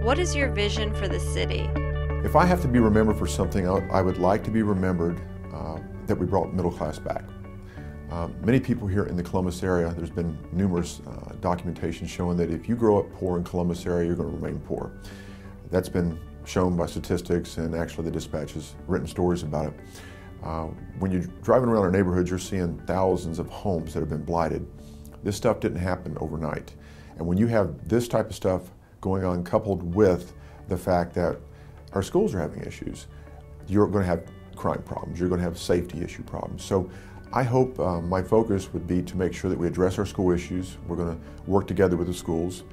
What is your vision for the city? If I have to be remembered for something, I would like to be remembered that we brought middle class back. Many people here in the Columbus area, there's been numerous documentation showing that if you grow up poor in Columbus area, you're going to remain poor. That's been shown by statistics, and actually the Dispatch has written stories about it. When you're driving around our neighborhoods, you're seeing thousands of homes that have been blighted. This stuff didn't happen overnight. And when you have this type of stuff going on, coupled with the fact that our schools are having issues, you're going to have crime problems, you're going to have safety issue problems. So I hope my focus would be to make sure that we address our school issues. We're going to work together with the schools,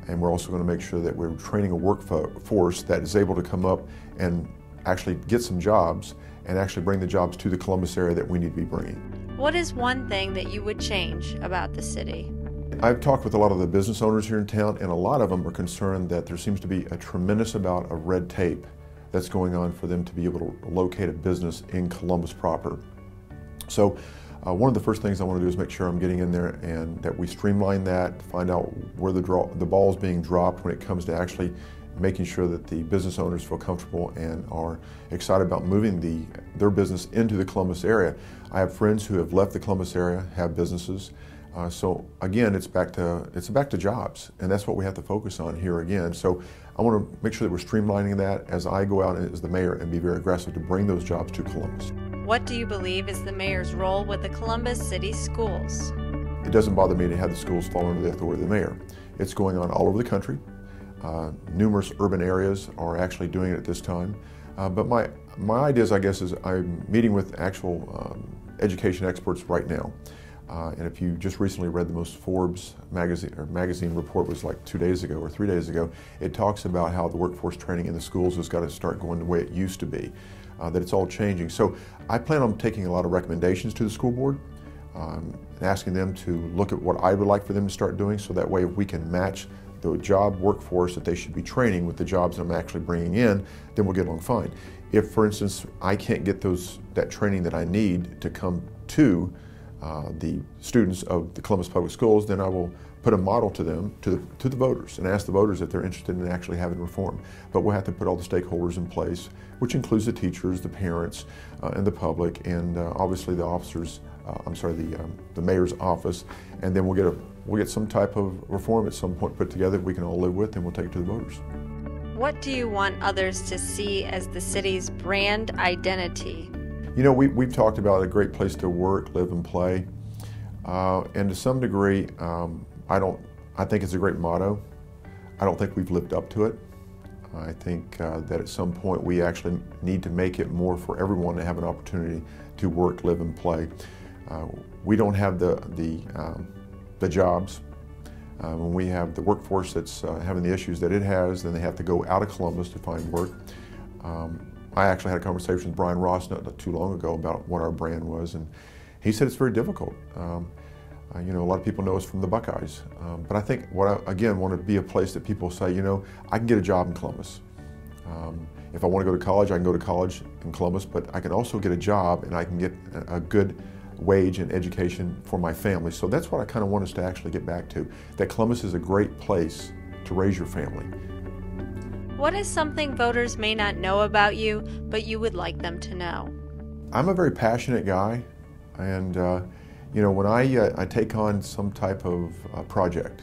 and we're also going to make sure that we're training a workforce that is able to come up and actually get some jobs and actually bring the jobs to the Columbus area that we need to be bringing. What is one thing that you would change about the city? I've talked with a lot of the business owners here in town, and a lot of them are concerned that there seems to be a tremendous amount of red tape that's going on for them to be able to locate a business in Columbus proper. So one of the first things I want to do is make sure I'm getting in there and that we streamline that, find out where the ball is being dropped when it comes to actually making sure that the business owners feel comfortable and are excited about moving their business into the Columbus area. I have friends who have left the Columbus area, have businesses. So again, it's back to jobs, and that's what we have to focus on here again. So I want to make sure that we're streamlining that as I go out as the mayor and be very aggressive to bring those jobs to Columbus. What do you believe is the mayor's role with the Columbus City Schools? It doesn't bother me to have the schools fall under the authority of the mayor. It's going on all over the country. Numerous urban areas are actually doing it at this time. But my ideas, I guess, is I'm meeting with actual education experts right now. And if you just recently read the most Forbes magazine report, was like 2 days ago or 3 days ago, it talks about how the workforce training in the schools has got to start going the way it used to be, that it's all changing. So I plan on taking a lot of recommendations to the school board, and asking them to look at what I would like for them to start doing, so that way if we can match the job workforce that they should be training with the jobs that I'm actually bringing in, then we'll get along fine. If, for instance, I can't get that training that I need to come to the students of the Columbus Public Schools, then I will put a model to them, to the voters, and ask the voters if they're interested in actually having reform. But we'll have to put all the stakeholders in place, which includes the teachers, the parents, and the public, and obviously the officers, the mayor's office, and then we'll get some type of reform at some point put together that we can all live with, and we'll take it to the voters. What do you want others to see as the city's brand identity? You know, we've talked about a great place to work, live, and play, and to some degree, I think it's a great motto. I don't think we've lived up to it. I think that at some point we actually need to make it more for everyone to have an opportunity to work, live, and play. We don't have the jobs. When we have the workforce that's having the issues that it has, then they have to go out of Columbus to find work. I actually had a conversation with Brian Ross not too long ago about what our brand was, and he said it's very difficult. You know, a lot of people know us from the Buckeyes, but I think what I, again, want to be a place that people say, you know, I can get a job in Columbus. If I want to go to college, I can go to college in Columbus, but I can also get a job and I can get a good wage and education for my family. So that's what I kind of want us to actually get back to, that Columbus is a great place to raise your family. What is something voters may not know about you, but you would like them to know? I'm a very passionate guy, and you know, when I take on some type of project,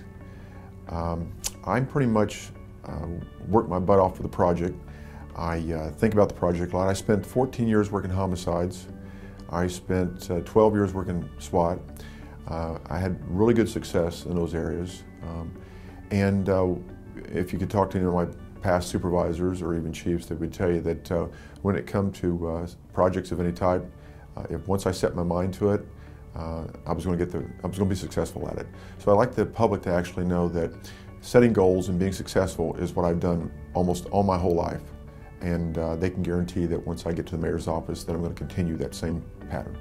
I pretty much work my butt off for the project. I think about the project a lot. I spent 14 years working homicides. I spent 12 years working SWAT. I had really good success in those areas. And if you could talk to any of my past supervisors or even chiefs, they would tell you that when it comes to projects of any type, if once I set my mind to it, I was going to be successful at it. So I like the public to actually know that setting goals and being successful is what I've done almost all my whole life, and they can guarantee that once I get to the mayor's office that I'm going to continue that same pattern.